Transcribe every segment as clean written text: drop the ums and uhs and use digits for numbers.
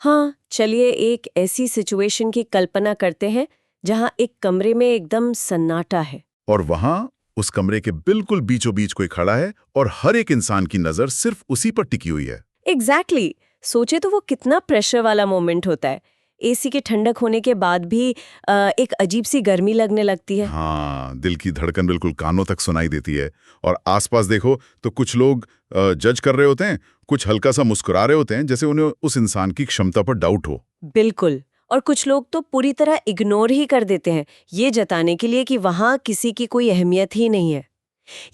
हाँ, चलिए एक ऐसी सिचुएशन की कल्पना करते हैं जहाँ एक कमरे में एकदम सन्नाटा है। और वहां उस कमरे के बिल्कुल बीचों बीच कोई खड़ा है और हर एक इंसान की नजर सिर्फ उसी पर टिकी हुई है। एग्जैक्टली सोचे तो वो कितना प्रेशर वाला मोमेंट होता है। एसी के ठंडक होने के बाद भी एक अजीब सी गर्मी लगने लगती है। हाँ, दिल की धड़कन बिल्कुल कानों तक सुनाई देती है। और आसपास देखो तो कुछ लोग जज कर रहे होते हैं, कुछ हल्का सा मुस्कुरा रहे होते हैं, जैसे उन्हें उस इंसान की क्षमता पर डाउट हो। बिल्कुल। और कुछ लोग तो पूरी तरह इग्नोर ही कर देते हैं, ये जताने के लिए कि वहाँ किसी की कोई अहमियत ही नहीं है।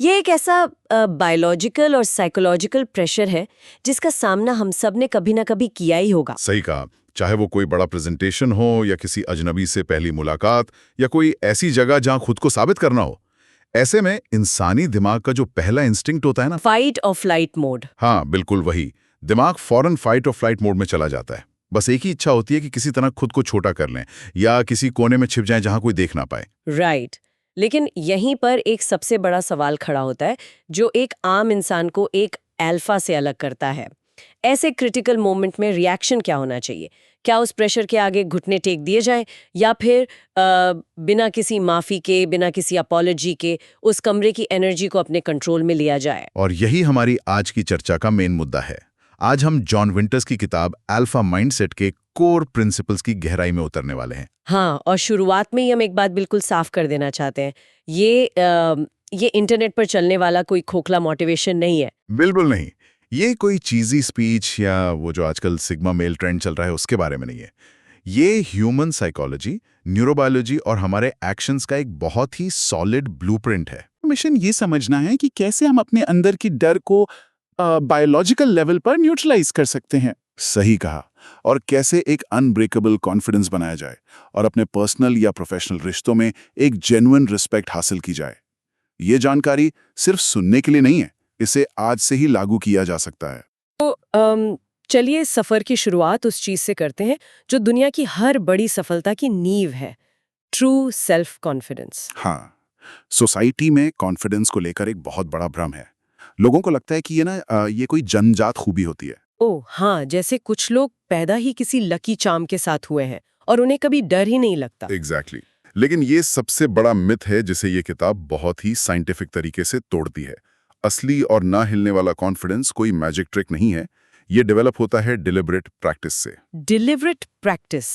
ये एक ऐसा बायोलॉजिकल और साइकोलॉजिकल प्रेशर है जिसका सामना हम सब ने कभी ना कभी किया ही होगा। सही कहा। चाहे वो कोई बड़ा प्रेजेंटेशन हो या किसी अजनबी से पहली मुलाकात या कोई ऐसी जगह जहां खुद को साबित करना हो। ऐसे में इंसानी दिमाग का जो पहला इंस्टिंक्ट होता है ना, फाइट और फ्लाइट मोड। हाँ बिल्कुल वही। दिमाग फौरन फाइट और फ्लाइट मोड में चला जाता है। बस एक ही इच्छा होती है कि किसी तरह खुद को छोटा कर लें या किसी कोने में छिप जाएं जहां कोई देख ना पाए। राइट। लेकिन यहीं पर एक सबसे बड़ा सवाल खड़ा होता है जो एक आम इंसान को एक अल्फा से अलग करता है। ऐसे क्रिटिकल मोमेंट में रिएक्शन क्या होना चाहिए? क्या उस प्रेशर के आगे घुटने टेक दिए जाएं या फिर बिना किसी माफी के, बिना किसी अपॉलॉजी के उस कमरे की एनर्जी को अपने कंट्रोल में लिया जाए? और यही हमारी आज की चर्चा का मेन मुद्दा है। आज हम जॉन विंटर्स की किताब अल्फा माइंडसेट के कोर प्रिंसिपल्स की गहराई में उतरने वाले हैं। हाँ, और शुरुआत में ही हम एक बात बिल्कुल साफ कर देना चाहते हैं। ये इंटरनेट पर चलने वाला कोई खोखला मोटिवेशन नहीं है। बिल्कुल नहीं। ये कोई चीजी स्पीच या वो जो आजकल सिग्मा मेल ट्रेंड चल रहा है उसके बारे में नहीं है। ये ह्यूमन साइकोलॉजी, न्यूरोबायोलॉजी और हमारे एक्शंस का एक बहुत ही सॉलिड ब्लूप्रिंट है। मिशन ये समझना है कि कैसे हम अपने अंदर की डर को बायोलॉजिकल लेवल पर न्यूट्रलाइज कर सकते हैं। सही कहा। और कैसे एक अनब्रेकेबल कॉन्फिडेंस बनाया जाए और अपने पर्सनल या प्रोफेशनल रिश्तों में एक जेन्युइन रिस्पेक्ट हासिल की जाए। ये जानकारी सिर्फ सुनने के लिए नहीं है, इसे आज से ही लागू किया जा सकता है। चलिए सफर की शुरुआत उस चीज से करते हैं जो दुनिया की हर बड़ी सफलता की नींव है, ट्रू सेल्फ कॉन्फिडेंस। हाँ, सोसाइटी में कॉन्फिडेंस को लेकर एक बहुत बड़ा भ्रम है। लोगों को लगता है कि ये कोई जन्मजात खूबी होती है। ओह हाँ, जैसे कुछ लोग पैदा ही किसी लकी चार्म के साथ हुए हैं और उन्हें कभी डर ही नहीं लगता। एग्जैक्टली। लेकिन ये सबसे बड़ा मिथ है जिसे ये किताब बहुत ही साइंटिफिक तरीके से तोड़ती है। असली और ना हिलने वाला कॉन्फिडेंस कोई मैजिक ट्रिक नहीं है। ये डेवलप होता है डिलिबरेट प्रैक्टिस से। डिलिबरेट प्रैक्टिस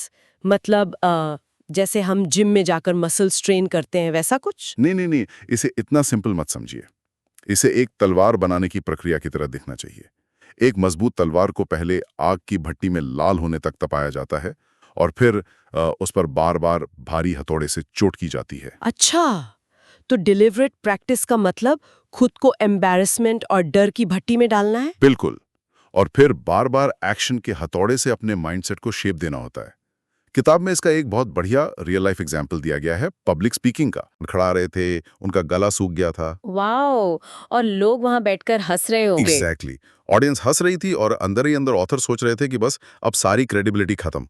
मतलब जैसे हम जिम में जाकर मसल स्ट्रेन करते हैं, वैसा कुछ? नहीं नहीं नहीं, इसे इतना सिंपल मत समझिए। इसे एक तलवार बनाने की प्रक्रिया की तरह देखना चाहिए। एक मजबूत तलवार को पहले आग की भट्टी में लाल होने तक तपाया जाता है और फिर उस पर बार बार भारी हथौड़े से चोट की जाती है। अच्छा, तो डिलिबरेट प्रैक्टिस का मतलब खुद को एम्बैरेसमेंट और डर की भट्टी में डालना है? बिल्कुल। और फिर बार बार एक्शन के हथौड़े से अपने माइंडसेट को शेप देना होता है। किताब में इसका एक बहुत बढ़िया रियल लाइफ एग्जाम्पल दिया गया है, पब्लिक स्पीकिंग का। खड़ा रहे थे, उनका गला सूख गया था। वाओ! और लोग वहां बैठकर हंस रहे होंगे। एग्जैक्टली। ऑडियंस हंस रही थी और अंदर ही अंदर ऑथर सोच रहे थे कि बस अब सारी क्रेडिबिलिटी खत्म।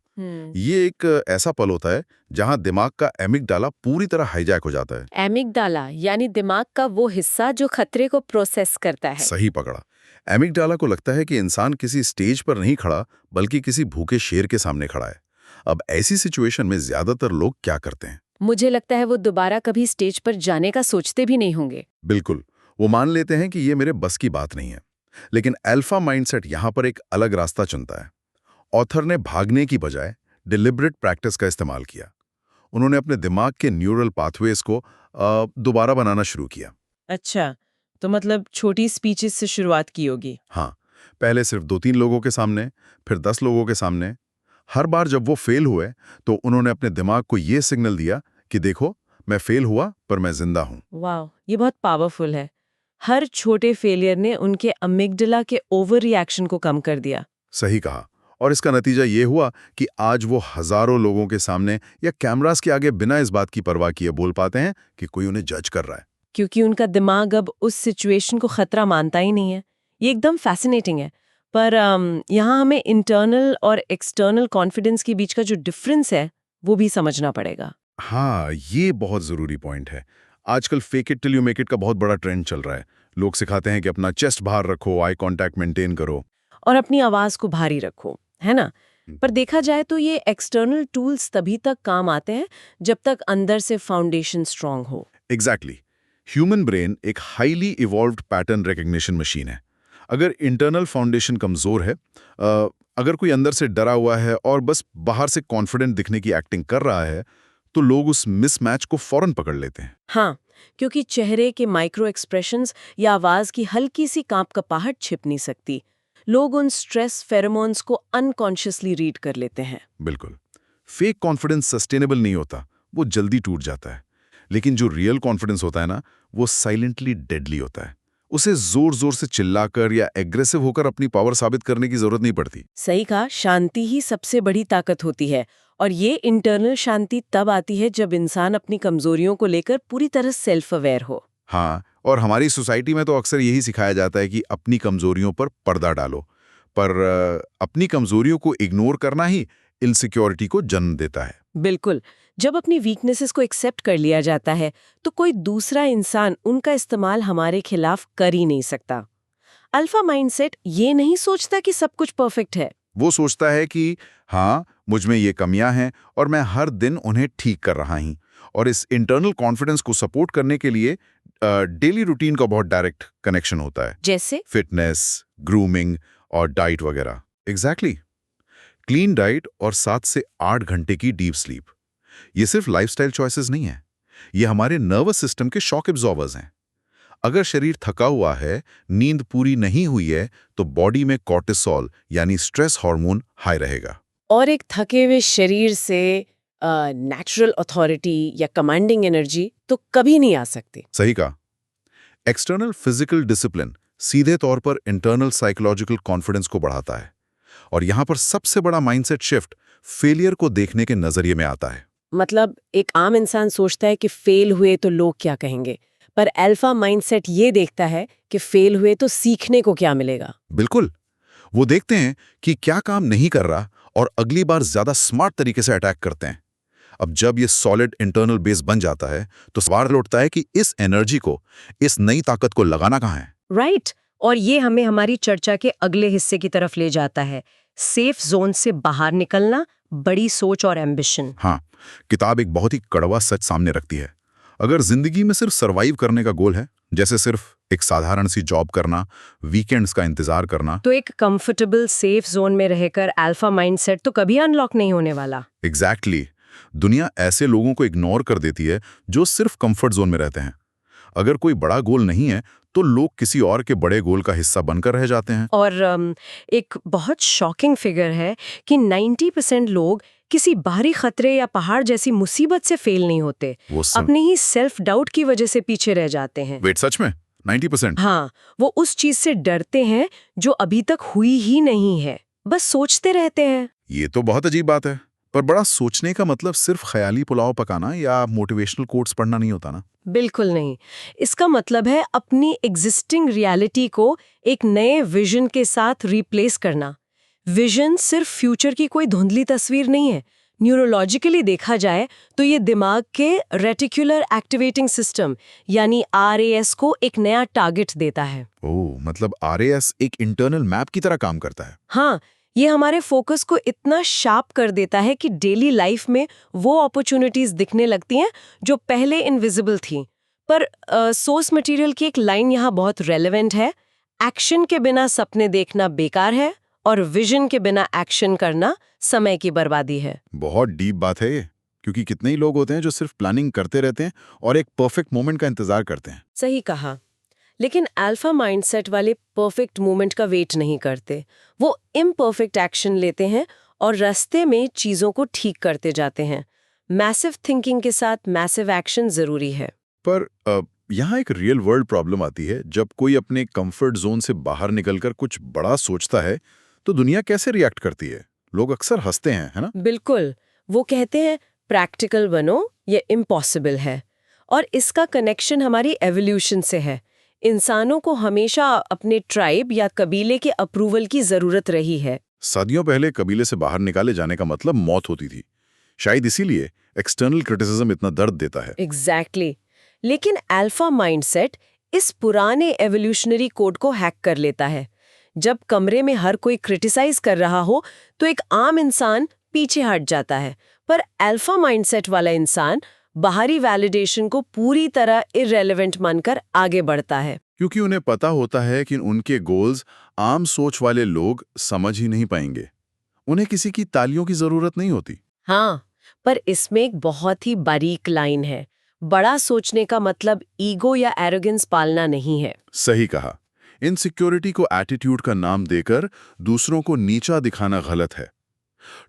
ये एक ऐसा पल होता है जहां दिमाग का एमिगडाला पूरी तरह हाईजैक हो जाता है। एमिगडाला यानी दिमाग का वो हिस्सा जो खतरे को प्रोसेस करता है। सही पकड़ा। एमिगडाला को लगता है कि इंसान किसी स्टेज पर नहीं खड़ा, बल्कि किसी भूखे शेर के सामने खड़ा है। अब ऐसी सिचुएशन में ज्यादातर लोग क्या करते हैं? मुझे लगता है वो दोबारा कभी स्टेज पर जाने का सोचते भी नहीं होंगे। बिल्कुल। वो मान लेते हैं कि ये मेरे बस की बात नहीं है। लेकिन अल्फा माइंडसेट यहां पर एक अलग रास्ता चुनता है। ऑथर ने भागने की बजाय डिलिबरेट प्रैक्टिस का इस्तेमाल किया। उन्होंने अपने दिमाग के न्यूरल पाथवेज को दोबारा बनाना शुरू किया। अच्छा, तो मतलब छोटी स्पीचेस से शुरुआत की होगी। हाँ, पहले सिर्फ 2-3 लोगों के सामने, फिर 10 लोगों के सामने। हर बार जब वो फेल हुए तो उन्होंने अपने दिमाग को ये सिग्नल दिया कि देखो, मैं फेल हुआ पर मैं जिंदा हूं। वाह, ये बहुत पावरफुल है। हर छोटे फेलियर ने उनके अमिगडाला के ओवर रिएक्शन को कम कर दिया। सही कहा। और इसका नतीजा ये हुआ कि आज वो हजारों लोगों के सामने या कैमरास के आगे बिना इस बात की परवाह किए बोल पाते हैं कि कोई उन्हें जज कर रहा है। क्योंकि उनका दिमाग अब उस सिचुएशन को खतरा मानता ही नहीं है। ये एकदम फैसिनेटिंग है। पर यहाँ हमें इंटरनल और एक्सटर्नल कॉन्फिडेंस के बीच का जो डिफरेंस है वो भी समझना पड़ेगा। हाँ, ये बहुत जरूरी पॉइंट है। आजकल fake it till you make it का बहुत बड़ा ट्रेंड चल रहा है। लोग सिखाते हैं कि अपना चेस्ट बाहर रखो, आई कांटेक्ट मेंटेन करो और अपनी आवाज को भारी रखो, है ना? पर देखा जाए तो ये एक्सटर्नल टूल्स तभी तक काम आते हैं जब तक अंदर से फाउंडेशन स्ट्रांग हो। एग्जैक्टली। ह्यूमन ब्रेन एक highly evolved pattern recognition machine है। अगर इंटरनल फाउंडेशन कमजोर है, अगर कोई अंदर से डरा हुआ है और बस बाहर से कॉन्फिडेंट दिखने की एक्टिंग कर रहा है, तो लोग उस मिसमैच को फौरन पकड़ लेते हैं। हाँ, क्योंकि चेहरे के माइक्रो एक्सप्रेशंस या आवाज की हल्की सी कांप-कपाहट छिप नहीं सकती। लोग उन स्ट्रेस फेरोमोन्स को अनकॉन्शियसली रीड कर लेते हैं। बिल्कुल। फेक कॉन्फिडेंस सस्टेनेबल नहीं होता, वो जल्दी टूट जाता है। लेकिन जो रियल कॉन्फिडेंस होता है ना, वो साइलेंटली डेडली होता है। उसे जोर जोर से चिल्लाकर या एग्रेसिव होकर अपनी पावर साबित करने की जरूरत नहीं पड़ती। सही कहा, शांति ही सबसे बड़ी ताकत होती है। और ये इंटरनल शांति तब आती है जब इंसान अपनी कमजोरियों को लेकर पूरी तरह सेल्फ अवेयर हो। हाँ, और हमारी सोसाइटी में तो अक्सर यही सिखाया जाता है कि अपनी कमजोरियों पर पर्दा डालो। पर अपनी कमजोरियों को इग्नोर करना ही इनसिक्योरिटी को जन्म देता है। बिल्कुल, जब अपनी वीकनेसेस को एक्सेप्ट कर लिया जाता है तो कोई दूसरा इंसान उनका इस्तेमाल हमारे खिलाफ कर ही नहीं सकता। अल्फा माइंडसेट ये नहीं सोचता कि सब कुछ परफेक्ट है। वो सोचता है कि हाँ, मुझ में ये कमियां हैं और मैं हर दिन उन्हें ठीक कर रहा हूं। और इस इंटरनल कॉन्फिडेंस को सपोर्ट करने के लिए डेली रूटीन का बहुत डायरेक्ट कनेक्शन होता है। जैसे फिटनेस, ग्रूमिंग और डाइट वगैरह। एग्जैक्टली। क्लीन डाइट और 7 से 8 घंटे की डीप स्लीप। ये सिर्फ लाइफस्टाइल चॉइसेस नहीं है, ये हमारे नर्वस सिस्टम के शॉक एब्जॉर्बर्स हैं। अगर शरीर थका हुआ है, नींद पूरी नहीं हुई है, तो बॉडी में कॉर्टिसोल यानी स्ट्रेस हार्मोन हाई रहेगा। और एक थके हुए शरीर से नेचुरल अथॉरिटी या कमांडिंग एनर्जी तो कभी नहीं आ सकती। सही कहा। एक्सटर्नल फिजिकल डिसिप्लिन सीधे तौर पर इंटरनल साइकोलॉजिकल कॉन्फिडेंस को बढ़ाता है। और यहां पर सबसे बड़ा माइंडसेट शिफ्ट फेलियर को देखने के नजरिए में आता है। मतलब एक आम इंसान सोचता है कि फेल हुए तो लोग क्या कहेंगे, पर अल्फा माइंडसेट ये देखता है कि फेल हुए तो सीखने को क्या मिलेगा। बिल्कुल। वो देखते हैं कि क्या काम नहीं कर रहा और अगली बार ज्यादा स्मार्ट तरीके से अटैक करते हैं। अब जब ये सॉलिड इंटरनल बेस बन जाता है, तो सवाल उठता है कि इस एनर्जी को, इस नई ताकत को लगाना कहाँ है। राइट। और ये हमें हमारी चर्चा के अगले हिस्से की तरफ ले जाता है, सेफ जोन से बाहर निकलना, बड़ी सोच और एम्बिशन। हाँ, किताब एक बहुत ही कड़वा सच सामने रखती है। अगर जिंदगी में सिर्फ सरवाइव करने का गोल है, जैसे सिर्फ एक साधारण सी जॉब करना, वीकेंड्स का इंतजार करना, तो एक कंफर्टेबल सेफ जोन में रहकर अल्फा माइंडसेट तो कभी अनलॉक नहीं होने वाला। एग्जैक्टली। दुनिया ऐसे लोगों को इग्नोर कर देती है जो सिर्फ कंफर्ट जोन में रहते हैं। अगर कोई बड़ा गोल नहीं है, तो लोग किसी और के बड़े गोल का हिस्सा बनकर रह जाते हैं। और एक बहुत शॉकिंग फिगर है कि 90% लोग किसी बाहरी खतरे या पहाड़ जैसी मुसीबत से फेल नहीं होते, अपने ही सेल्फ डाउट की वजह से पीछे रह जाते हैं। वेट, सच में 90%? हाँ, वो उस चीज से डरते हैं जो अभी तक हुई ही नहीं है, बस सोचते रहते हैं। ये तो बहुत अजीब बात है। पर बड़ा सोचने का मतलब सिर्फ ख्याली पुलाव पकाना या मोटिवेशनल कोट्स पढ़ना नहीं होता ना। बिल्कुल नहीं। इसका मतलब है अपनी एग्जिस्टिंग रियलिटी को एक नए विजन के साथ रिप्लेस करना। विजन सिर्फ फ्यूचर की कोई धुंधली तस्वीर नहीं है। न्यूरोलॉजिकली देखा जाए तो ये दिमाग के रेटिकुलर एक्टिवेटिंग सिस्टम यानी RAS को एक नया टारगेट देता है। ओह, मतलब RAS एक इंटरनल मैप की तरह काम करता है। हाँ, ये हमारे फोकस को इतना शार्प कर देता है कि डेली लाइफ में वो अपॉर्चुनिटीज दिखने लगती हैं जो पहले इनविजिबल थी। पर सोर्स मटेरियल की एक लाइन यहाँ बहुत रेलेवेंट है, एक्शन के बिना सपने देखना बेकार है और विजन के बिना एक्शन करना समय की बर्बादी है। बहुत डीप बात है ये, क्योंकि कितने ही लोग होते हैं जो सिर्फ प्लानिंग करते रहते हैं और एक परफेक्ट मोमेंट का इंतजार करते हैं। सही कहा। लेकिन अल्फा माइंडसेट वाले परफेक्ट मोमेंट का वेट नहीं करते। वो इम्परफेक्ट एक्शन लेते हैं और रास्ते में चीजों को ठीक करते जाते हैं। मैसिव थिंकिंग के साथ मैसिव एक्शन जरूरी है। पर यहाँ एक रियल वर्ल्ड प्रॉब्लम आती है। जब कोई अपने कंफर्ट जोन से बाहर निकलकर कुछ बड़ा सोचता है, तो दुनिया कैसे रिएक्ट करती है? लोग अक्सर हंसते हैं, है ना? बिल्कुल। वो कहते हैं प्रैक्टिकल बनो, ये इम्पॉसिबल है। और इसका कनेक्शन हमारी एवोल्यूशन से है। इंसानों को हमेशा अपने ट्राइब या कबीले के अप्रूवल की जरूरत रही है। सदियों पहले कबीले से बाहर निकाले जाने का मतलब मौत होती थी। शायद इसीलिए एक्सटर्नल क्रिटिसिज्म इतना दर्द देता है। एग्जैक्टली। लेकिन अल्फा माइंडसेट इस पुराने एवोल्यूशनरी कोड को हैक कर लेता है। जब कमरे में हर कोई क्रिटिसाइज कर रहा हो तो एक आम इंसान पीछे हट जाता है, पर अल्फा माइंडसेट वाला इंसान बाहरी वैलिडेशन को पूरी तरह इररेलेवेंट मानकर आगे बढ़ता है। क्योंकि उन्हें पता होता है कि उनके गोल्स आम सोच वाले लोग समझ ही नहीं पाएंगे। उन्हें किसी की तालियों की जरूरत नहीं होती। हाँ, पर इसमें एक बहुत ही बारीक लाइन है। बड़ा सोचने का मतलब ईगो या एरोगेंस पालना नहीं है। सही कहा। इनसिक्योरिटी को एटीट्यूड का नाम देकर दूसरों को नीचा दिखाना गलत है।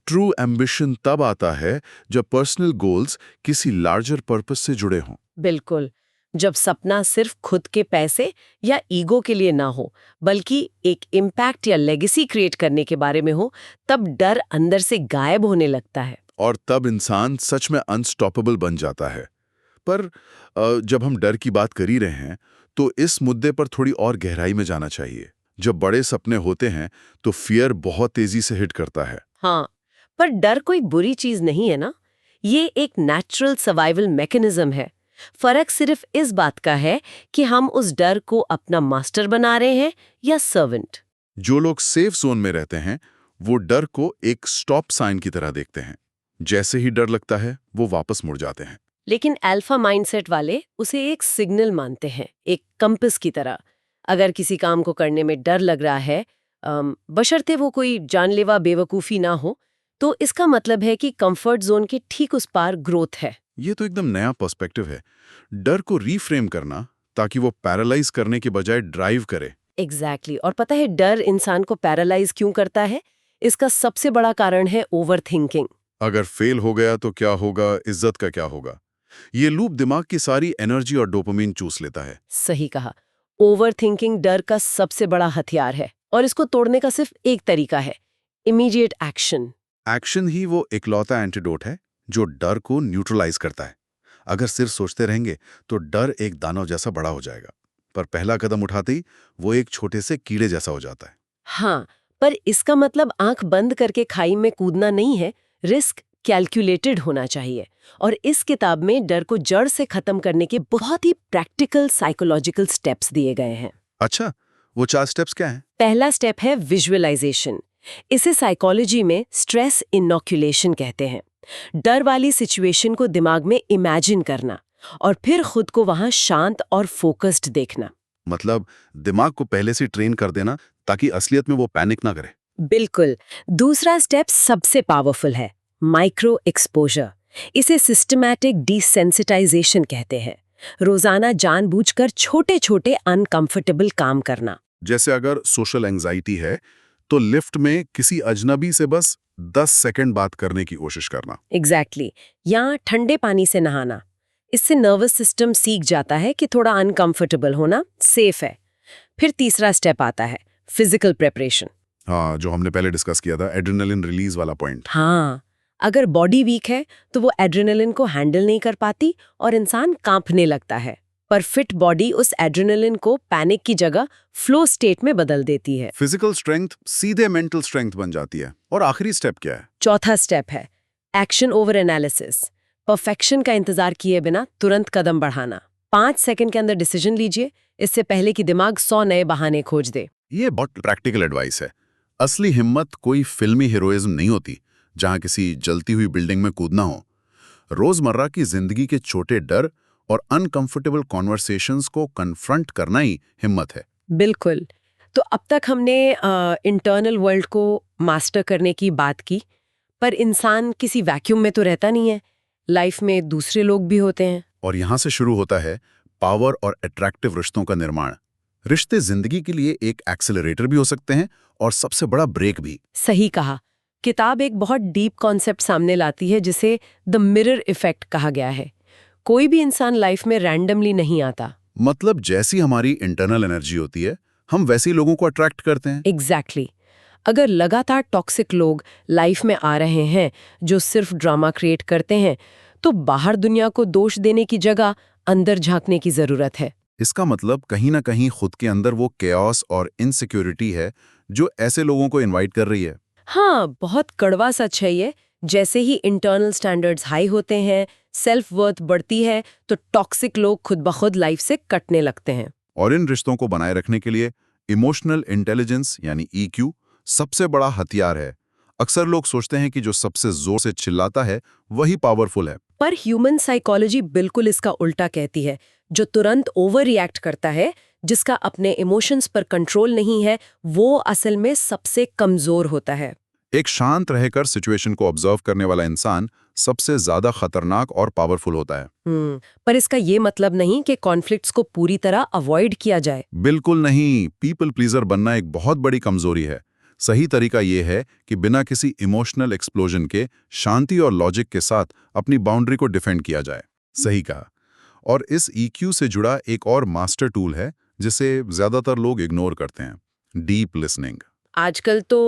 ट्रू एम्बिशन तब आता है जब पर्सनल गोल्स किसी लार्जर पर्पस से जुड़े हों। बिल्कुल, जब सपना सिर्फ खुद के पैसे या ईगो के लिए ना हो, बल्कि एक इम्पैक्ट या लेगेसी क्रिएट करने के बारे में हो, तब डर अंदर से गायब होने लगता है। और तब इंसान सच में अनस्टॉपेबल बन जाता है। पर जब हम डर की बात कर ही रहे हैं, तो इस मुद्दे पर थोड़ी और गहराई में जाना चाहिए। जब बड़े सपने होते हैं, तो फियर बहुत तेजी से हिट करता है। हाँ, पर डर कोई बुरी चीज नहीं है ना। ये एक नेचुरल सर्वाइवल मैकेनिज्म है। फर्क सिर्फ इस बात का है कि हम उस डर को अपना मास्टर बना रहे हैं या सर्वेंट। जो लोग सेफ जोन में रहते हैं, वो डर को एक स्टॉप साइन की तरह देखते हैं। जैसे ही डर लगता है, वो वापस मुड़ जाते हैं। लेकिन अल्फा माइंडसेट वाले उसे एक सिग्नल मानते हैं, एक कंपास की तरह। अगर किसी काम को करने में डर लग रहा है, बशर्ते वो कोई जानलेवा बेवकूफ़ी ना हो, तो इसका मतलब है कि कंफर्ट जोन के ठीक उस पार ग्रोथ है। ये तो एकदम नया पर्सपेक्टिव है। डर को रीफ्रेम करना ताकि वो पैरालाइज करने के बजाय ड्राइव करे। एग्जैक्टली। और पता है डर इंसान को पैरालाइज क्यों करता है? इसका सबसे बड़ा कारण है ओवर थिंकिंग। अगर फेल हो गया तो क्या होगा, इज्जत का क्या होगा? ये लूप दिमाग की सारी एनर्जी और डोपामिन चूस लेता है। सही कहा। ओवर थिंकिंग डर का सबसे बड़ा हथियार है, और इसको तोड़ने का सिर्फ एक तरीका है, इमीडिएट एक्शन। एक्शन ही वो इकलौता एंटीडोट है जो डर को न्यूट्रलाइज करता है। अगर सिर्फ सोचते रहेंगे तो डर एक दानव जैसा बड़ा हो जाएगा, पर पहला कदम उठाते ही वो एक छोटे से कीड़े जैसा हो जाता है। हाँ, पर इसका मतलब आंख बंद करके खाई में कूदना नहीं है। रिस्क कैलकुलेटेड होना चाहिए। और इस किताब में डर को जड़ से खत्म करने के बहुत ही प्रैक्टिकल साइकोलॉजिकल स्टेप्स दिए गए हैं। अच्छा, वो 4 स्टेप्स क्या हैं? पहला स्टेप है विजुअलाइजेशन। इसे साइकोलॉजी में स्ट्रेस इनोक्यूलेशन कहते हैं। डर वाली सिचुएशन को दिमाग में इमेजिन करना और फिर खुद को वहां शांत और फोकस्ड देखना। मतलब दिमाग को पहले से ट्रेन कर देना ताकि असलियत में वो पैनिक ना करे। बिल्कुल। दूसरा स्टेप सबसे पावरफुल है, माइक्रो एक्सपोजर। इसे सिस्टमैटिक डिसेंसिटाइजेशन कहते हैं। रोजाना जानबूझकर छोटे छोटे अनकंफर्टेबल काम करना। जैसे अगर सोशल एंजाइटी है, तो लिफ्ट में किसी अजनबी से बस 10 सेकंड बात करने की कोशिश करना। एग्जैक्टली। या ठंडे पानी से नहाना। इससे नर्वस सिस्टम सीख जाता है कि थोड़ा अनकंफर्टेबल होना सेफ है। फिर तीसरा स्टेप आता है फिजिकल प्रेपरेशन। हाँ, जो हमने पहले डिस्कस किया था, एड्रेनलिन रिलीज वाला पॉइंट। हाँ, अगर बॉडी वीक है तो वो एड्रेनलिन को हैंडल नहीं कर पाती और इंसान कांपने लगता है। पर फिट बॉडी उस एड्रेनलिन को पैनिक की जगह फ्लो स्टेट में बदल देती है। फिजिकल स्ट्रेंथ सीधे मेंटल स्ट्रेंथ बन जाती है। और आखिरी स्टेप क्या है? चौथा स्टेप है एक्शन ओवर एनालिसिस। परफेक्शन का इंतजार किए बिना तुरंत कदम बढ़ाना। 5 सेकंड के अंदर डिसीजन लीजिए, इससे पहले कि दिमाग 100 नए बहाने खोज दे। ये बहुत प्रैक्टिकल एडवाइस है। असली हिम्मत कोई फिल्मी हीरोइज्म नहीं होती जहां किसी जलती हुई बिल्डिंग में कूदना हो। रोजमर्रा की जिंदगी के छोटे डर और अनकंफर्टेबल कॉन्वर्सेशंस को कन्फ्रंट करना ही हिम्मत है। बिल्कुल। तो अब तक हमने इंटरनल वर्ल्ड को मास्टर करने की बात की, पर इंसान किसी वैक्यूम में तो रहता नहीं है। लाइफ में दूसरे लोग भी होते हैं। और यहां से शुरू होता है पावर और अट्रैक्टिव रिश्तों का निर्माण। रिश्ते जिंदगी के लिए एक एक्सेलरेटर भी हो सकते हैं और सबसे बड़ा ब्रेक भी। सही कहा। किताब एक बहुत डीप कॉन्सेप्ट सामने लाती है जिसे द मिरर इफेक्ट कहा गया है। कोई भी इंसान लाइफ में रैंडमली नहीं आता। मतलब जैसी हमारी इंटरनल एनर्जी होती है, हम वैसे ही लोगों को अट्रैक्ट करते हैं। एग्जैक्टली। अगर लगातार टॉक्सिक लोग लाइफ में आ रहे हैं जो सिर्फ ड्रामा क्रिएट करते हैं, तो बाहर दुनिया को दोष देने की जगह अंदर झांकने की जरूरत है। इसका मतलब कहीं ना कहीं खुद के अंदर वो केओस और इनसिक्योरिटी है जो ऐसे लोगों को इनवाइट कर रही है। हाँ, बहुत कड़वा सच है ये। जैसे ही इंटरनल स्टैंडर्ड्स हाई होते हैं, सेल्फ वर्थ बढ़ती है, तो टॉक्सिक लोग खुद ब खुद लाइफ से कटने लगते हैं। और इन रिश्तों को बनाए रखने के लिए इमोशनल इंटेलिजेंस यानी EQ सबसे बड़ा हथियार है। अक्सर लोग सोचते हैं कि जो सबसे जोर से चिल्लाता है वही पावरफुल है। पर ह्यूमन साइकोलॉजी बिल्कुल इसका उल्टा कहती है। जो तुरंत ओवर रिएक्ट करता है, जिसका अपने इमोशंस पर कंट्रोल नहीं है, वो असल में सबसे कमजोर होता है। एक शांत रहकर सिचुएशन को ऑब्जर्व करने वाला इंसान सबसे ज्यादा खतरनाक और पावरफुल होता है। पर इसका ये मतलब नहीं कि कॉन्फ्लिक्ट्स को पूरी तरह अवॉइड किया जाए। बिल्कुल नहीं। पीपल प्लीजर बनना एक बहुत बड़ी कमजोरी है। सही तरीका ये है कि बिना किसी इमोशनल एक्सप्लोजन के शांति और लॉजिक के साथ अपनी बाउंड्री को डिफेंड किया जाए। सही कहा। और इस EQ से जुड़ा एक और मास्टर टूल है जिसे ज्यादातर लोग इग्नोर करते हैं, डीप लिसनिंग। आजकल तो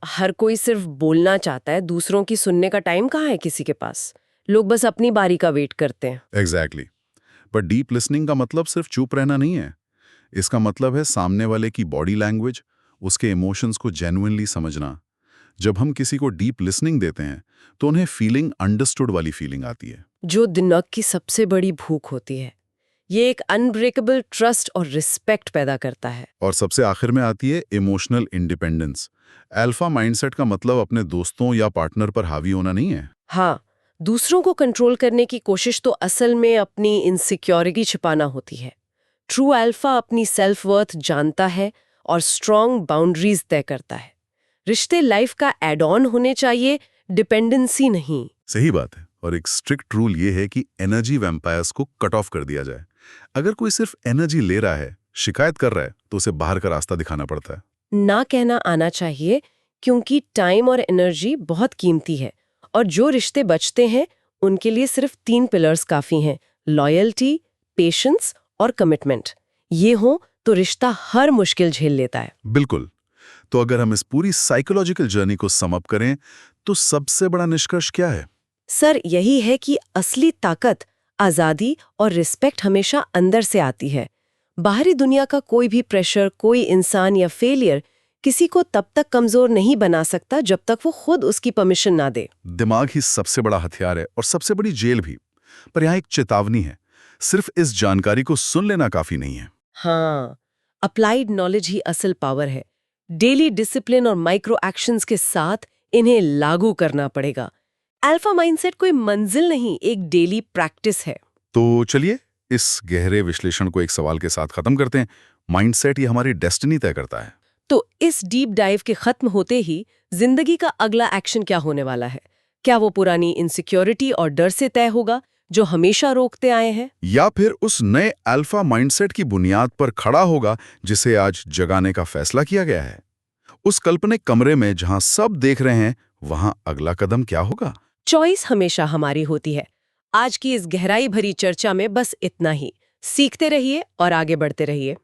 हर कोई सिर्फ बोलना चाहता है, दूसरों की सुनने का टाइम कहाँ है किसी के पास। लोग बस अपनी बारी का वेट करते हैं। एग्जैक्टली। पर डीप लिसनिंग का मतलब सिर्फ चुप रहना नहीं है। इसका मतलब है सामने वाले की बॉडी लैंग्वेज, उसके इमोशंस को जेन्युइनली समझना। जब हम किसी को डीप लिसनिंग देते हैं तो उन्हें फीलिंग अंडरस्टूड वाली फीलिंग आती है, जो दिमाग की सबसे बड़ी भूख होती है। ये एक अनब्रेकेबल ट्रस्ट और रिस्पेक्ट पैदा करता है। और सबसे आखिर में आती है इमोशनल इंडिपेंडेंस। अल्फा माइंडसेट का मतलब अपने दोस्तों या पार्टनर पर हावी होना नहीं है। हाँ, दूसरों को कंट्रोल करने की कोशिश तो असल में अपनी इनसिक्योरिटी छिपाना होती है। ट्रू अल्फा अपनी सेल्फ वर्थ जानता है और स्ट्रॉन्ग बाउंड्रीज तय करता है। रिश्ते लाइफ का एड ऑन होने चाहिए, डिपेंडेंसी नहीं। सही बात है। और एक स्ट्रिक्ट रूल ये है कि एनर्जी वैम्पायर्स को कट ऑफ कर दिया जाए। अगर कोई सिर्फ एनर्जी ले रहा है, शिकायत कर रहा है, तो उसे बाहर का रास्ता दिखाना पड़ता है। ना कहना आना चाहिए, क्योंकि टाइम और एनर्जी बहुत कीमती है। और जो रिश्ते बचते हैं उनके लिए सिर्फ 3 पिलर्स काफी हैं: लॉयल्टी, पेशेंस और कमिटमेंट। ये हो तो रिश्ता हर मुश्किल झेल लेता है। बिल्कुल। तो अगर हम इस पूरी साइकोलॉजिकल जर्नी को सम अप करें तो सबसे बड़ा निष्कर्ष क्या है? सर, यही है कि असली ताकत, आजादी और रिस्पेक्ट हमेशा अंदर से आती है। बाहरी दुनिया का कोई भी प्रेशर, कोई इंसान या फेलियर किसी को तब तक कमजोर नहीं बना सकता जब तक वो खुद उसकी परमिशन ना दे। दिमाग ही सबसे बड़ा हथियार है और सबसे बड़ी जेल भी। पर यहाँ एक चेतावनी है, सिर्फ इस जानकारी को सुन लेना काफी नहीं है। हाँ, अप्लाइड नॉलेज ही असल पावर है। डेली डिसिप्लिन और माइक्रो एक्शंस के साथ इन्हें लागू करना पड़ेगा। अल्फा माइंडसेट कोई मंजिल नहीं, एक डेली प्रैक्टिस है। तो चलिए इस गहरे विश्लेषण को एक सवाल के साथ खत्म करते हैं। माइंडसेट ही हमारी डेस्टिनी तय करता है। तो इस डीप डाइव के खत्म होते ही जिंदगी का अगला एक्शन क्या होने वाला है? क्या वो पुरानी इनसिक्योरिटी और डर से तय होगा जो हमेशा रोकते आए हैं, या फिर उस नए अल्फा माइंडसेट की बुनियाद पर खड़ा होगा जिसे आज जगाने का फैसला किया गया है? उस कल्पनिक कमरे में जहां सब देख रहे हैं, वहां अगला कदम क्या होगा? चॉइस हमेशा हमारी होती है। आज की इस गहराई भरी चर्चा में बस इतना ही। सीखते रहिए और आगे बढ़ते रहिए।